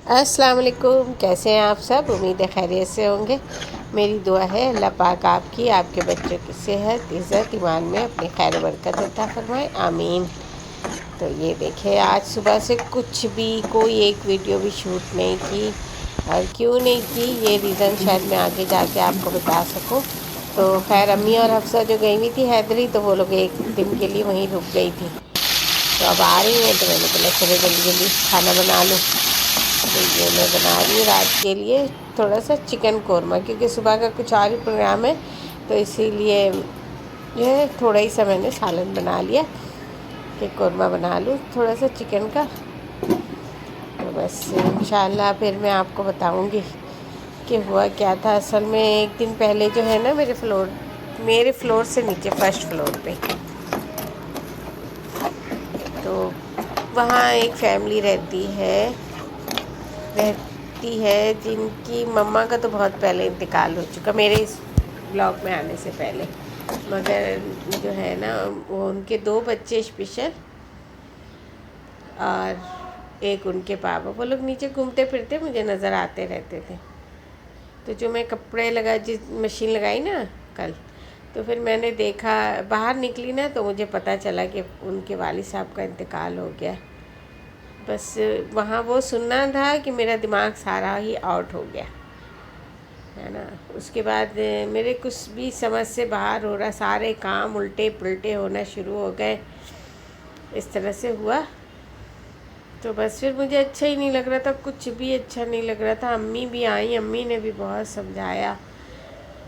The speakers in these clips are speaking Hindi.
अस्सलाम वालेकुम। कैसे हैं आप सब? उम्मीद है खैरियत से होंगे। मेरी दुआ है अल्लाह पाक आपकी, आपके बच्चों की सेहत, इज़्ज़त, ईमान में अपनी खैर बरकत अता फरमाए, आमीन। तो ये देखिए, आज सुबह से कुछ भी कोई एक वीडियो भी शूट नहीं की। और क्यों नहीं की, ये रीज़न शायद मैं आगे जाके आपको बता सकूं। तो खैर, अम्मी और हफ्सा जो गई हुई थी हैदरी, तो वो लोग एक दिन के लिए वहीं रुक गई थी। तो अब आ रही हैं, तो मैंने बोला चलो जल्दी जल्दी खाना बना लूँ। तो ये मैं बना रही हूँ रात के लिए थोड़ा सा चिकन कोरमा, क्योंकि सुबह का कुछ और ही प्रोग्राम है। तो इसीलिए जो है थोड़ा ही सा मैंने सालन बना लिया कि कोरमा बना लूँ थोड़ा सा चिकन का। तो बस इंशाल्लाह फिर मैं आपको बताऊँगी कि हुआ क्या था। असल में एक दिन पहले जो है ना, मेरे फ्लोर से नीचे फर्स्ट फ्लोर पे, तो वहाँ एक फैमिली रहती है जिनकी मम्मा का तो बहुत पहले इंतकाल हो चुका, मेरे इस ब्लॉग में आने से पहले। मगर जो है ना, वो उनके 2 बच्चे स्पेशल और एक उनके पापा, वो लोग नीचे घूमते फिरते मुझे नज़र आते रहते थे। तो जो मैं कपड़े जिस मशीन लगाई ना कल, तो फिर मैंने देखा, बाहर निकली ना, तो मुझे पता चला कि उनके वालिद साहब का इंतकाल हो गया। बस वहाँ वो सुनना था कि मेरा दिमाग सारा ही आउट हो गया, है ना। उसके बाद मेरे कुछ भी समझ से बाहर हो रहा, सारे काम उल्टे पुल्टे होना शुरू हो गए, इस तरह से हुआ। तो बस फिर मुझे अच्छा ही नहीं लग रहा था, कुछ भी अच्छा नहीं लग रहा था। अम्मी भी आई, अम्मी ने भी बहुत समझाया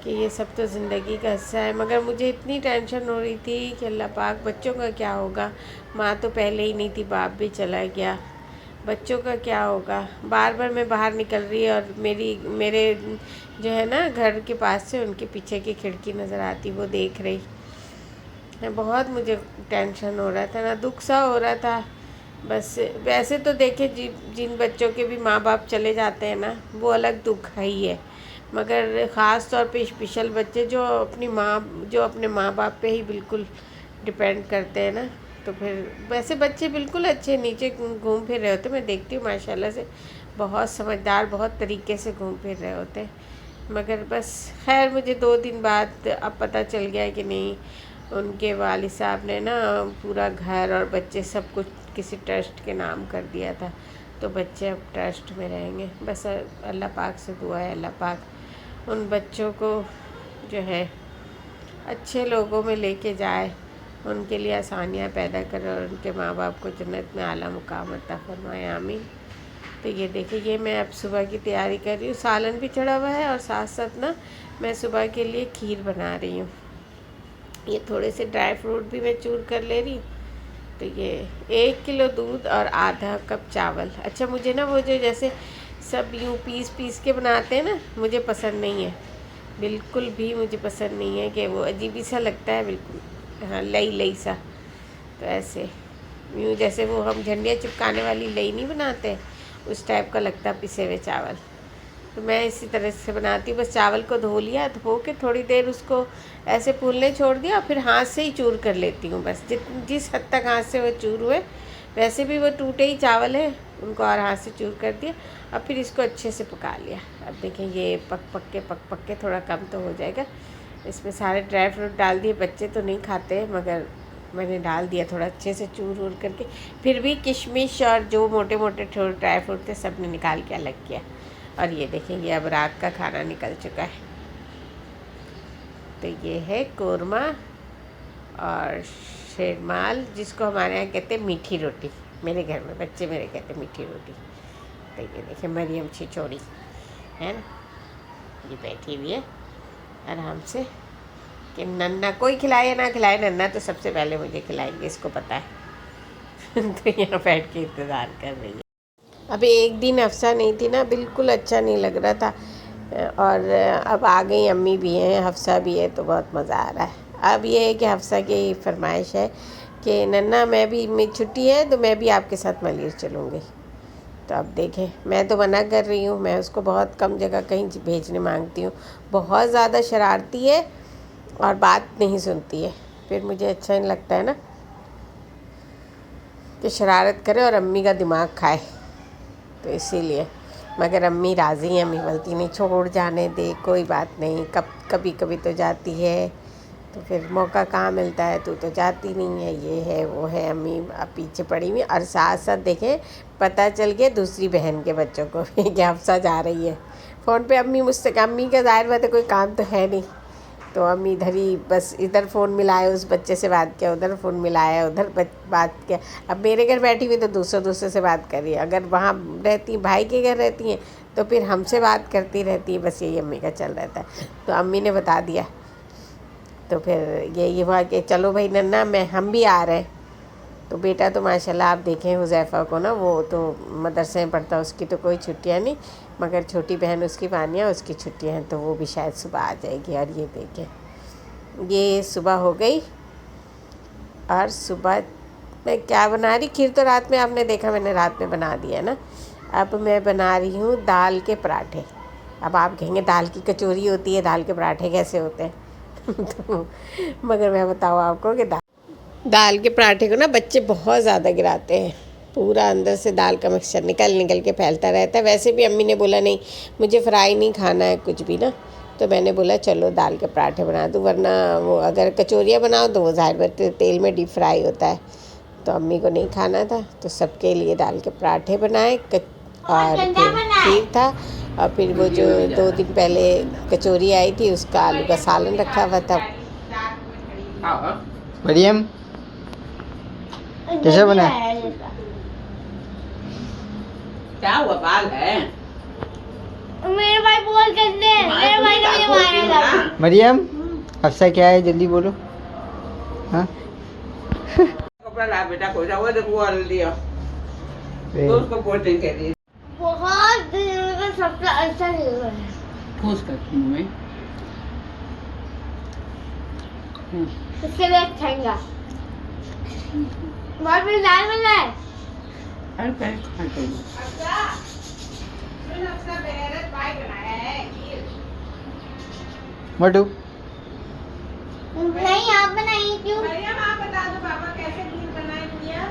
कि ये सब तो ज़िंदगी का हिस्सा है। मगर मुझे इतनी टेंशन हो रही थी कि अल्लाह पाक, बच्चों का क्या होगा। माँ तो पहले ही नहीं थी, बाप भी चला गया, बच्चों का क्या होगा। बार बार मैं बाहर निकल रही, और मेरे जो है ना घर के पास से उनके पीछे की खिड़की नज़र आती, वो देख रही है। बहुत मुझे टेंशन हो रहा था ना, दुख सा हो रहा था। बस वैसे तो देखे, जिन बच्चों के भी माँ बाप चले जाते हैं ना, वो अलग दुख है ही है। मगर ख़ास तौर पे स्पेशल बच्चे जो अपने माँ बाप पे ही बिल्कुल डिपेंड करते हैं ना, तो फिर वैसे बच्चे बिल्कुल अच्छे नीचे घूम फिर रहे होते, मैं देखती हूँ माशाल्लाह से, बहुत समझदार, बहुत तरीके से घूम फिर रहे होते हैं। मगर बस खैर, मुझे 2 दिन बाद अब पता चल गया कि नहीं, उनके वालिद साहब ने ना पूरा घर और बच्चे सब कुछ किसी ट्रस्ट के नाम कर दिया था। तो बच्चे अब ट्रस्ट में रहेंगे। बस अल्लाह पाक से दुआ है, अल्लाह पाक उन बच्चों को जो है अच्छे लोगों में लेके जाए, उनके लिए आसानियाँ पैदा करे, और उनके माँ बाप को जन्नत में आला मुकाम अता फरमाए, आमीन। तो ये देखिए, ये मैं अब सुबह की तैयारी कर रही हूँ। सालन भी चढ़ा हुआ है, और साथ साथ ना मैं सुबह के लिए खीर बना रही हूँ। ये थोड़े से ड्राई फ्रूट भी मैं चूर कर ले रही हूँ। तो ये 1 किलो दूध और आधा कप चावल। अच्छा, मुझे ना वो जो जैसे सब यूँ पीस पीस के बनाते हैं ना, मुझे पसंद नहीं है, बिल्कुल भी मुझे पसंद नहीं है। कि वो अजीब ही सा लगता है बिल्कुल, हाँ, लई लई सा। तो ऐसे यूँ जैसे वो हम झंडियाँ चिपकाने वाली लई नहीं बनाते, उस टाइप का लगता है पिसे हुए चावल। तो मैं इसी तरह से बनाती हूँ। बस चावल को धो लिया, धो के थोड़ी देर उसको ऐसे फूलने छोड़ दिया, फिर हाथ से ही चूर कर लेती हूँ। बस जिस हद तक हाथ से वो चूर हुए, वैसे भी वो टूटे ही चावल है, उनको और हाथ से चूर कर दिया। अब फिर इसको अच्छे से पका लिया। अब देखें, ये पक के थोड़ा कम तो हो जाएगा। इसमें सारे ड्राई फ्रूट डाल दिए, बच्चे तो नहीं खाते, मगर मैंने डाल दिया थोड़ा अच्छे से चूर वूर करके। फिर भी किशमिश और जो मोटे मोटे ड्राई फ्रूट थे, सब ने निकाल के अलग किया। और ये देखेंगे, अब रात का खाना निकल चुका है। तो ये है कोरमा और शेरमाल, जिसको हमारे यहाँ कहते हैं मीठी रोटी। मेरे घर में बच्चे मेरे कहते हैं मीठी रोटी। तो ये देखिए, मरियम छिछोड़ी है ना, ये बैठी हुई है आराम से, कि नन्ना कोई खिलाए या ना खिलाए, नन्ना तो सबसे पहले मुझे खिलाएंगे, इसको पता है। तो यहाँ बैठ के इंतज़ार कर रही है। अभी एक दिन अफसा नहीं थी ना, बिल्कुल अच्छा नहीं लग रहा था। और अब आ गई, अम्मी भी हैं, हफ्सा भी है, तो बहुत मज़ा आ रहा है। अब ये है कि हफ्सा की फरमाइश है कि नन्ना, मैं छुट्टी है तो मैं भी आपके साथ मलिर चलूँगी। तो अब देखें, मैं तो मना कर रही हूँ, मैं उसको बहुत कम जगह कहीं भेजने मांगती हूँ। बहुत ज़्यादा शरारती है और बात नहीं सुनती है। फिर मुझे अच्छा नहीं लगता है ना कि शरारत करे और अम्मी का दिमाग खाए, तो इसीलिए मगर अम्मी राज़ी हैं, अम्मी बोलती नहीं छोड़ जाने दे, कोई बात नहीं, कभी कभी तो जाती है, तो फिर मौका कहाँ मिलता है, तू तो जाती नहीं है, ये है वो है। अम्मी अब पीछे पड़ी हुई और साथ साथ देखें पता चल गया दूसरी बहन के बच्चों को भी कि हफ्सा जा रही है। फ़ोन पे अम्मी मुझसे, अम्मी का ज़ाहिर बात है कोई काम तो है नहीं, तो अम्मी इधर ही बस इधर फ़ोन मिलाए, उस बच्चे से बात किया, उधर फ़ोन मिलाया, उधर बात किया। अब मेरे घर बैठी हुई तो दूसरे से बात कर रही है, अगर वहाँ रहती भाई के घर रहती हैं तो फिर हमसे बात करती रहती है, बस यही अम्मी का चल रहता है। तो अम्मी ने बता दिया, तो फिर ये हुआ कि चलो भाई नन्ना हम भी आ रहे हैं। तो बेटा तो माशाल्लाह आप देखें हुज़ैफ़ा को ना, वो तो मदरसे में पढ़ता, उसकी तो कोई छुट्टियाँ नहीं, मगर छोटी बहन उसकी वानिया, उसकी छुट्टियाँ हैं, तो वो भी शायद सुबह आ जाएगी। और ये देखें ये सुबह हो गई, और सुबह मैं क्या बना रही, खीर तो रात में आपने देखा मैंने रात में बना दिया ना। अब मैं बना रही हूँ दाल के पराठे। अब आप कहेंगे दाल की कचौरी होती है, दाल के पराठे कैसे होते हैं तो मगर मैं बताऊँ आपको कि दाल के पराठे को ना बच्चे बहुत ज़्यादा गिराते हैं, पूरा अंदर से दाल का मिक्सचर निकल के फैलता रहता है। वैसे भी अम्मी ने बोला नहीं मुझे फ्राई नहीं खाना है कुछ भी ना, तो मैंने बोला चलो दाल के पराठे बना दूँ, वरना वो अगर कचौरियाँ बनाओ तो वो ज़ाहिर बात है तेल में डीप फ्राई होता है, तो अम्मी को नहीं खाना था, तो सबके लिए दाल के पराठे बनाए और फिर खीर था, और फिर वो जो 2 दिन पहले कचौरी आई थी उसका आलू का सालन रखा हुआ था। मरियम कैसे बना? क्या हुआ बाल है? मेरे भाई बोल करने, मेरे भाई ने मुझे मारा। मरियम हफ्सा क्या है जल्दी बोलो। हाँ कपड़ा ला बेटा, कोई वो देखो वाल दिया तो उसको पोछने के लिए बहुत दिनों का सबसे अच्छा हीरो है। ठूस कर मुंह में इसके लिए खाएंगा बहुत भी दाल बना है। हर पैर खाते हैं। मटू नहीं आप बनाइए क्यों? आप बता दो पापा कैसे खीर बनाए दुनिया,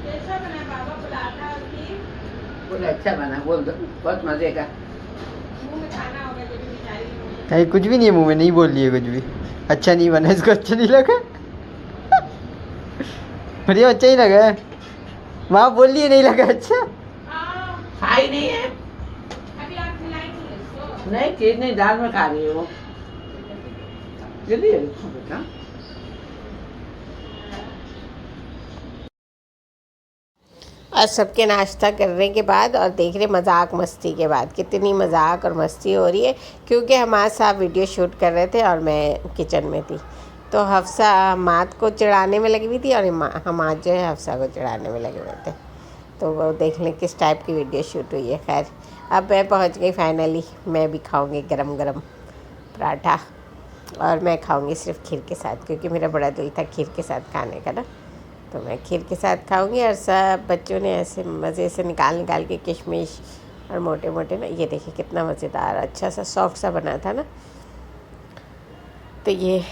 कैसा बना पापा पराठा और खीर? बोले अच्छा बना, बोल दो बहुत मजे का। मुंह में खाना होगा जो भी बेचारी। कहीं कुछ भी नहीं है मुंह में, नहीं बोल रही है कुछ भी। अच्छा नहीं बना, इसको अच्छा नहीं लगा मरियम अच्छा ही लगा है, माँ बोल रही है नहीं लगा अच्छा। खाई नहीं है, अभी आप खिलाएंगे इसको? नहीं चीज नहीं, दाल में खा रही है वो। जल्दी खा बेटा। और सबके नाश्ता करने के बाद और देख रहे मजाक मस्ती के बाद कितनी मजाक और मस्ती हो रही है, क्योंकि हमारे साथ वीडियो शूट कर रहे थे और मैं किचन में थी, तो हफ्सा हमाद को चिढ़ाने में लगी हुई थी और हमाद जो है हफ्सा को चिढ़ाने में लगे हुए थे। तो वो देख लें किस टाइप की वीडियो शूट हुई है। खैर अब मैं पहुंच गई फाइनली, मैं भी खाऊंगी गरम गरम पराठा, और मैं खाऊंगी सिर्फ खीर के साथ, क्योंकि मेरा बड़ा दिल था खीर के साथ खाने का ना, तो मैं खीर के साथ खाऊंगी। और सब बच्चों ने ऐसे मज़े से निकाल के किशमिश और मोटे मोटे ना, ये देखिए कितना मज़ेदार अच्छा सा सॉफ्ट सा बना था ना। तो ये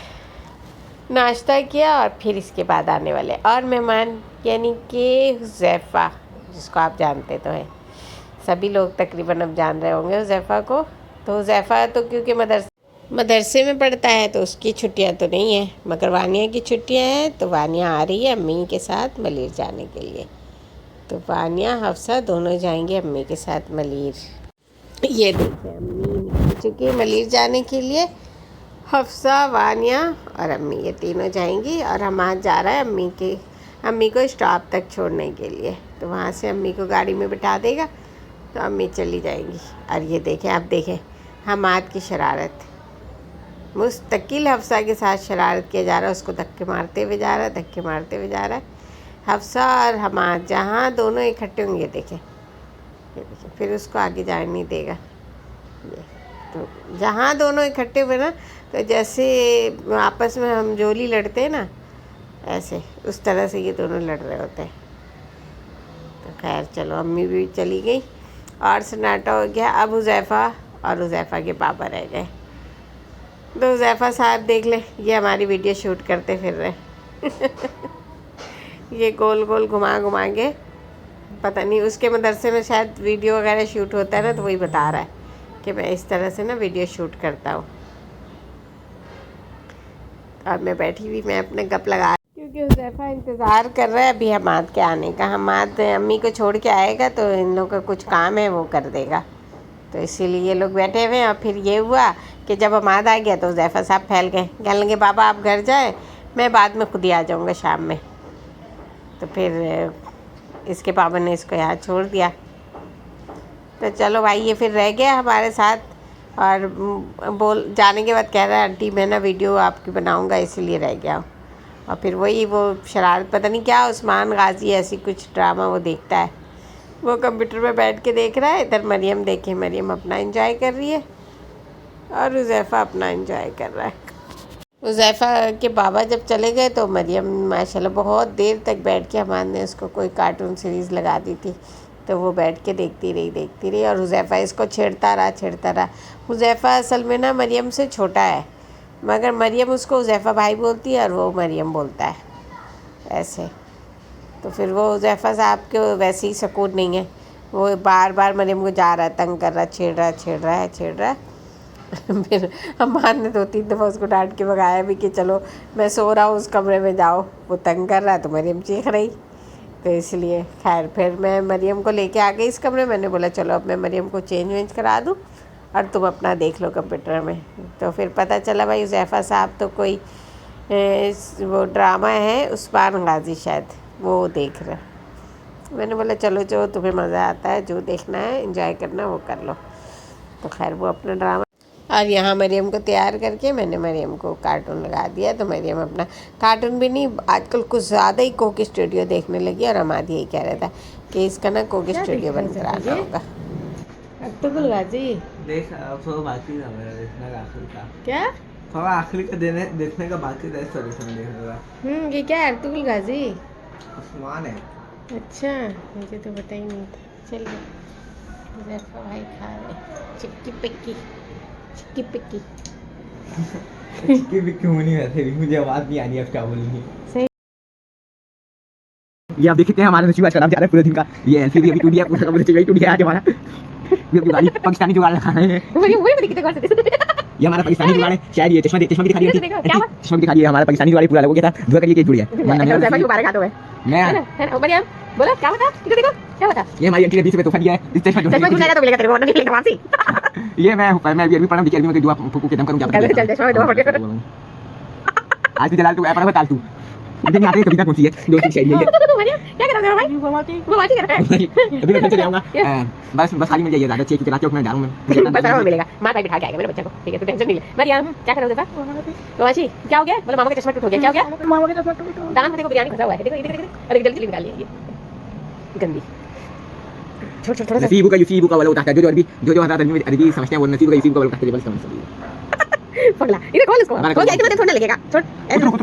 नाश्ता किया और फिर इसके बाद आने वाले और मेहमान, यानी कि हुज़ैफ़ा, जिसको आप जानते तो हैं, सभी लोग तकरीबन अब जान रहे होंगे हुज़ैफ़ा को। तो हुज़ैफ़ा तो क्योंकि मदरसे में पढ़ता है तो उसकी छुट्टियां तो नहीं है, मगर वानिया की छुट्टियां हैं, तो वानिया आ रही है अम्मी के साथ मलीर जाने के लिए। तो वानिया हफ्सा दोनों जाएंगे अम्मी के साथ मलीर। ये देखिए अम्मी निकल चुकी है मलीर जाने के लिए, हफ्सा वानिया और अम्मी ये तीनों जाएंगी, और हमाद जा रहा है अम्मी को स्टॉप तक छोड़ने के लिए। तो वहाँ से अम्मी को गाड़ी में बिठा देगा तो अम्मी चली जाएंगी। और ये देखें, आप देखें हमाद की शरारत, मुस्तकिल हफ्सा के साथ शरारत किया जा रहा है, उसको धक्के मारते हुए जा रहा है हफ्सा और हमाद, जहाँ दोनों इकट्ठे होंगे देखें, ये देखें, फिर उसको आगे जाने नहीं देगा। ये तो जहाँ दोनों इकट्ठे हुए ना, तो जैसे आपस में हम जोली लड़ते हैं ना, ऐसे उस तरह से ये दोनों लड़ रहे होते हैं। तो खैर चलो अम्मी भी चली गई और सन्नाटा हो गया। अब हुज़ैफ़ा और हुज़ैफ़ा के पापा रह गए। तो हुज़ैफ़ा साहब देख ले, ये हमारी वीडियो शूट करते फिर रहे ये गोल गोल घुमा के पता नहीं उसके मदरसे में शायद वीडियो वगैरह शूट होता है ना, तो वही बता रहा है कि मैं इस तरह से ना वीडियो शूट करता हूँ। और मैं बैठी हुई, मैं अपने गप लगा, क्योंकि हुज़ैफ़ा इंतज़ार कर रहा है अभी हमाद के आने का। हमाद अम्मी को छोड़ के आएगा तो इन लोगों का कुछ काम है वो कर देगा, तो इसीलिए ये लोग बैठे हुए हैं। और फिर ये हुआ कि जब हमाद आ गया तो हुज़ैफ़ा साहब फैल गए, कहने लगे बाबा आप घर जाएं, मैं बाद में खुद ही आ जाऊँगा शाम में। तो फिर इसके पापा ने इसको यहाँ छोड़ दिया। तो चलो भाई, ये फिर रह गया हमारे साथ। और बोल जाने के बाद कह रहा है आंटी मैं ना वीडियो आपकी बनाऊँगा इसीलिए रह गया हूँ। और फिर वही वो शरारत, पता नहीं क्या उस्मान गाजी ऐसी कुछ ड्रामा वो देखता है। वो कंप्यूटर पे बैठ के देख रहा है, इधर मरियम देखे, मरियम अपना एंजॉय कर रही है और हुज़ैफ़ा अपना एंजॉय कर रहा है। हुज़ैफ़ा के बाबा जब चले गए तो मरियम माशाल्लाह बहुत देर तक बैठ के, हमारे उसको कोई कार्टून सीरीज़ लगा दी थी तो वो बैठ के देखती रही। और हुज़ैफ़ा इसको छेड़ता रहा। हुज़ैफ़ा असल में ना मरियम से छोटा है, मगर मरियम उसको हुज़ैफ़ा भाई बोलती है और वो मरियम बोलता है ऐसे। तो फिर वो हुज़ैफ़ा साहब के वैसे ही सुकून नहीं है, वो बार बार मरियम को जा रहा है, तंग कर रहा, छेड़ रहा है। फिर हमार ने 2-3 दफ़ा उसको डांट के भगाया भी कि चलो मैं सो रहा हूँ उस कमरे में जाओ, वो तंग कर रहा है। तो मरियम चीख रही, तो इसलिए खैर फिर मैं मरियम को लेके आ गई इस कमरे में। मैंने बोला चलो अब मैं मरियम को चेंज करा दूँ और तुम अपना देख लो कंप्यूटर में। तो फिर पता चला भाई हुज़ैफ़ा साहब तो कोई वो ड्रामा है उस्मान गाजी शायद, वो देख रहे। मैंने बोला चलो जो तुम्हें मज़ा आता है, जो देखना है एंजॉय करना वो कर लो। तो खैर वो अपना ड्रामा। और यहाँ मरियम को तैयार करके मैंने मरियम को कार्टून लगा दिया। तो मरियम अपना कार्टून भी नहीं, आजकल कुछ ज़्यादा ही कोकी स्टूडियो देखने लगी। और हमारी यही कह रहा था कि इसका ना कोकी स्टूडियो बंद कराना होगा। अब्दुल गाजी देख अब बाकी था मेरा देखने का आखिरी का, क्या थोड़ा आखिरी का देखने का बाकी था, सॉल्यूशन देखने का। ये क्या है अब्दुल गाजी? उस्मान है। अच्छा मुझे तो पता ही नहीं था। चलिए हुज़ैफ़ा भाई खा रहे चिक्की पिक्की। चिक्की पिक्की होनी वैसे भी मुझे आवाज़ नहीं आनी, अब क्या बोलूँगी। सही। ये आप देखते हैं हमारा नसीब आज खराब जा रहा है पूरे दिन का। ये एलसीडी अभी टूट गया, पूरा का पूरा चाहिए टूट गया आज हमारा। ये गाड़ी पाकिस्तानी जुगाड़ लगा रहे हैं। ये हमारा पाकिस्तानी जुगाड़ है, शायद ये चश्मा की दिखा रही है, चश्मा की दिखा रही है, हमारा पाकिस्तानी जुगाड़ पूरा लोगों के साथ दुआ करिए कि जुड़ गया। मैं बोलो क्या बता, देखो क्या बता। ये हमारी आंटी ने 20 रुपए तोहफा दिया है, इस चश्मा चश्मा मिलेगा तो मिलेगा तेरे को, वरना नहीं मिलेगा वापसी। ये मैं अभी पढ़ा हूं, में दुआ फूक के दम करूं। चल चश्मा में दुआ पढ़। आज भी जलाल तू ऐप बता तू मुझे नहीं आते, कविता कौन सी है, दो तीन शायरी है। क्या कर रहे हो भाई? बवाटी कर रहे हैं। अभी मैं चले जाऊंगा, बस खाली मिल जाइए, ज्यादा चेक चला चौक में जा रहा हूं मैं, बस आराम मिलेगा। मां भाई बिठा के आएगा मेरे बच्चे को, ठीक है तू टेंशन नहीं ले। मरियम क्या कर रहे हो? बवाची क्या हो गया? बोलो मामा का चश्मा टूट गया। क्या हो गया? मामा का चश्मा टूट गया। दान में देखो बिरयानी फंसा हुआ है, देखो ये देखो, अरे जल्दी निकाल लिए ये गंदी। छोड़ थोड़ा सा नसीब का युसीब का वाला उठाता है, जो हज़ार आदमी अरबी समझते हैं वो नसीब का युसीब का वाला उठाते हैं, बस समझ सकते पगला। इधर खोल इसको, खोल गया इतना थोड़ा लगेगा। छोड़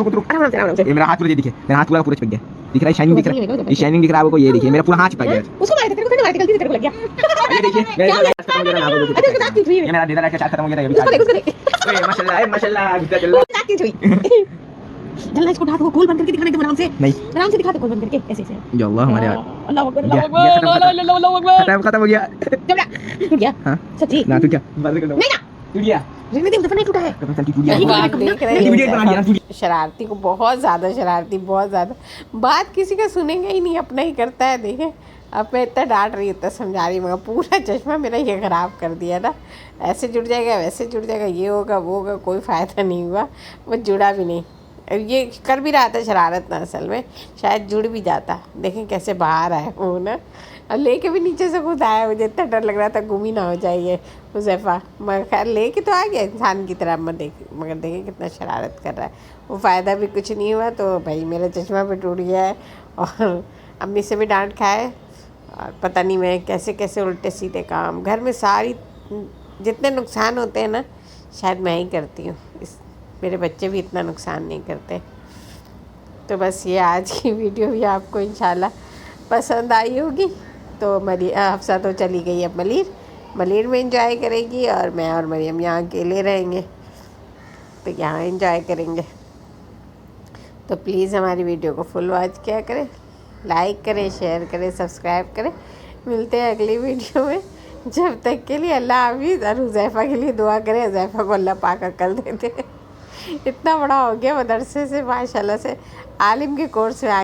रुक आराम से। ये मेरा हाथ पूरा दिखे, मेरा हाथ पूरा चिपक गया, दिख रहा है शाइनिंग दिख रहा है, ये शाइनिंग दिख रहा है आपको, ये देखिए मेरा पूरा हाथ चिपक गया। उसको मार दे, तेरे को नहीं मारते, गलती से तेरे को लग गया। ये देखिए मेरा खत्म हो गया ना, अरे उसके दांत क्यों छुई? ये मेरा डेटा का खत्म हो गया था, उसको देख ओए माशाल्लाह गुस्सा चल रहा दांत क्यों छुई? जल्दी इसको उठा दो, खोल बंद करके दिखाने के आराम से। नहीं आराम से दिखा दे, खोल बंद करके ऐसे ऐसे। या अल्लाह हमारे अल्लाह अकबर, अल्लाह अकबर। खत्म हो गया। टूट गया हां सच्ची? ना टूट गया, बंद कर दो। नहीं ना टूट गया, रहने दे, नहीं टूटा है। शरारती को बहुत ज़्यादा, शरारती बहुत ज़्यादा, बात किसी का सुनेगा ही नहीं, अपना ही करता है। देखें अब मैं इतना डांट रही, इतना समझा रही, मगर पूरा चश्मा मेरा ये ख़राब कर दिया ना। ऐसे जुड़ जाएगा, वैसे जुड़ जाएगा, ये होगा वो होगा, कोई फ़ायदा नहीं हुआ, वो जुड़ा भी नहीं। ये कर भी रहा था शरारत ना, असल में शायद जुड़ भी जाता। देखें कैसे बाहर आए वो ना, और लेके भी नीचे से खुद आया। मुझे इतना डर लग रहा था गुम ही ना हो जाए ये हुज़ैफ़ा, मगर खैर लेके तो आ गया इंसान की तरह। मगर देखें कितना शरारत कर रहा है, वो फ़ायदा भी कुछ नहीं हुआ। तो भाई मेरा चश्मा भी टूट गया है और अम्मी से भी डांट खाए, और पता नहीं मैं कैसे कैसे उल्टे सीधे काम घर में सारी जितने नुकसान होते हैं ना, शायद मैं ही करती हूँ। मेरे बच्चे भी इतना नुकसान नहीं करते। तो बस ये आज की वीडियो भी आपको इंशाल्लाह पसंद आई होगी। तो हफ्सा तो चली गई अब मलीर में एंजॉय करेगी, और मैं और मरियम यहाँ अकेले रहेंगे, तो यहाँ एंजॉय करेंगे। तो प्लीज़ हमारी वीडियो को फुल वॉच किया करें, लाइक करें, शेयर करें, सब्सक्राइब करें। मिलते हैं अगली वीडियो में। जब तक के लिए अल्लाह हाफिज़। और हुज़ैफ़ा के लिए दुआ करें, हुज़ैफ़ा को अल्लाह पाक अकल दे दे। इतना बड़ा हो गया मदरसे से माशाल्लाह से आलिम के कोर्स में आ